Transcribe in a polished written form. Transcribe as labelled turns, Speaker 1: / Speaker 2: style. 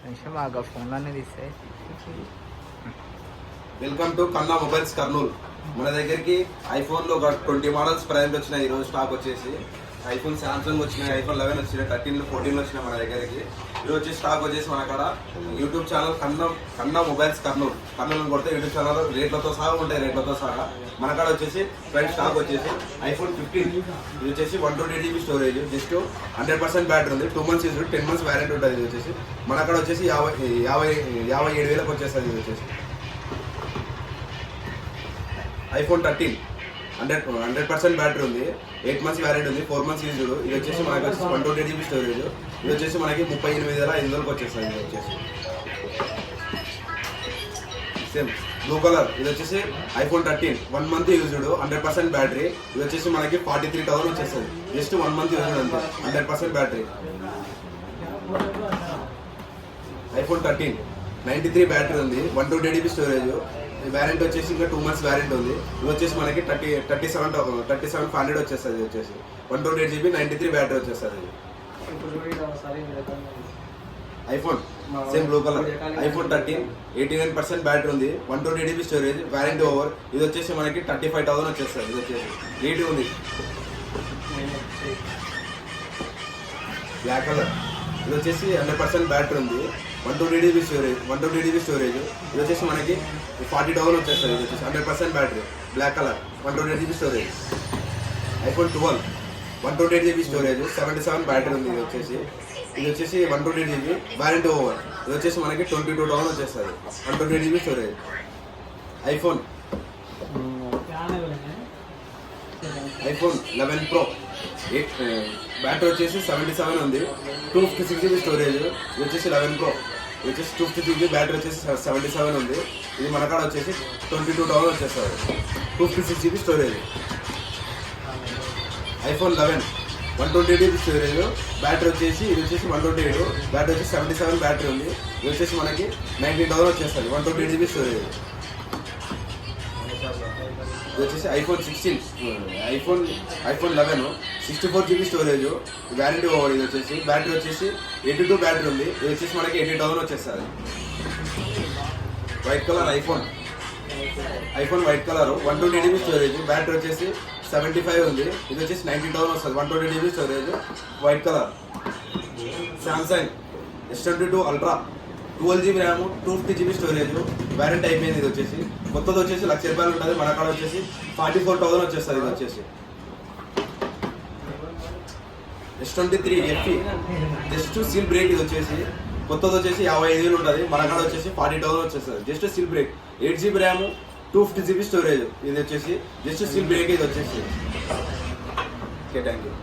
Speaker 1: నిమిషం బాగా ఫోన్లు అనేది ఇస్తాయి.
Speaker 2: వెల్కమ్ టు కన్నా మొబైల్స్ కర్నూలు. మన దగ్గరికి ఐఫోన్లో ఒక 20 మోడల్స్ ప్రైమ్ వచ్చినాయి. ఈరోజు స్టాక్ వచ్చేసి ఐఫోన్ శాంసంగ్ వచ్చినాయి, ఐఫోన్ 11 వచ్చినాయి, 13 14 వచ్చినాయి మన దగ్గరికి. ఈరోజు వచ్చి స్టాక్ వచ్చేసి మన కాడ యూట్యూబ్ ఛానల్ కన్నా మొబైల్స్ కర్నూలు కొడితే యూట్యూబ్ ఛానల్ రేట్లతో సహా ఉంటాయి. రేట్లతో సహా మన కాడ వచ్చేసి ఫ్రంట్ స్టాక్ వచ్చేసి ఐఫోన్ 15 ఇది వచ్చేసి 128 GB స్టోరేజ్, జస్ట్ 100% బ్యాటరీ ఉంది. 2 months యూజ్ 10 months వ్యారంటీ ఉంటుంది. ఇది వచ్చేసి మన కాడ వచ్చేసి 57,000 వచ్చేస్తుంది. ఇది వచ్చేసి ఐఫోన్ 13 100% బ్యాటరీ ఉంది, 8 months వ్యారంటీ ఉంది, 4 months యూజ్. ఇది వచ్చేసి మనకి వచ్చేసి 128 GB స్టోరేజ్. ఇది వచ్చేసి మనకి 38,500 వచ్చేస్తుంది. ఇది వచ్చేసి సేమ్ బ్లూ కలర్. ఇది వచ్చేసి ఐఫోన్ 13 1 month యూజ్డ్, 100% బ్యాటరీ. ఇది వచ్చేసి మనకి 43,000 వచ్చేస్తుంది. జస్ట్ 1 month యూజ్డ్ అంతే, 100% బ్యాటరీ. ఐఫోన్ 13 93 బ్యాటరీ ఉంది, 128 GB స్టోరేజ్. వ్యారంటీ వచ్చేసి ఇంకా 2 months వ్యారంటీ ఉంది. ఇది వచ్చేసి మనకి 37,500 వచ్చేస్తుంది. ఇది వచ్చేసి 128 GB 93 బ్యాటరీ వచ్చేస్తుంది. IPhone same blue colour, iPhone 13 89% battery ఉంది, 128 GB స్టోరేజ్, వ్యారంటీ ఓవర్. ఇది వచ్చేసి మనకి 35,000 వచ్చేస్తుంది. ఇది వచ్చేసి రేట్ ఉంది. Black colour. ఇది వచ్చేసి 100% బ్యాటరీ ఉంది, 128 GB స్టోరేజ్. ఇది వచ్చేసి మనకి 40,000 వచ్చేస్తుంది. ఇది వచ్చేసి 100% battery, black colour, 128 GB storage. IPhone 12 128 GB storage, 77 battery ఉంది. ఇది వచ్చేసి 128 GB వ్యారంటీ ఓవర్. ఇది వచ్చేసి మనకి 22,000 వచ్చేస్తుంది, 128 GB storage. IPhone 11 Pro battery వచ్చేసి 77 ఉంది, 256 GB స్టోరేజ్. ఇది వచ్చేసి 11 Pro. ఇది వచ్చేసి 250 GB బ్యాటరీ వచ్చేసి 77 ఉంది. ఇది మన కాడ వచ్చేసి 22,000 వచ్చేస్తుంది, 256 GB storage. IPhone 11 128 GB storage, battery వచ్చేసి ఇది వచ్చేసి 128, బ్యాటరీ వచ్చేసి 77 బ్యాటరీ ఉంది. ఇది వచ్చేసి మనకి 19,000 వచ్చేస్తుంది, 128 GB స్టోరేజ్. ఇది వచ్చేసి iPhone 16 iPhone 11 64 GB storage, warranty over. ఇది వచ్చేసి బ్యాటరీ వచ్చేసి 82 బ్యాటరీ ఉంది. ఇది వచ్చేసి మనకి 80,000 వచ్చేస్తుంది. White colour iPhone white colour 128 GB storage, battery వచ్చేసి 75 ఉంది. ఇది వచ్చేసి 19,000 వస్తుంది, 128 GB storage, white colour. Samsung S22 ultra 12 GB RAM, 250 GB storage, warranty అయిపోయింది. ఇది వచ్చేసి కొత్తది వచ్చేసి 1,00,000 రూపాయలు ఉంటుంది. మన కాడ వచ్చేసి 44,000 వచ్చేస్తుంది. ఇది వచ్చేసి S23 FE just seal break. ఇది వచ్చేసి కొత్తది వచ్చేసి 55,000 ఉంటుంది. మన కాడ వచ్చేసి 40,000 వచ్చేస్తుంది, just seal break. 8 GB RAM, 250 GB storage. ఇది వచ్చేసి జస్ట్ సీల్ బ్రేక్. ఇది వచ్చేసి ఓకే, థ్యాంక్ యూ.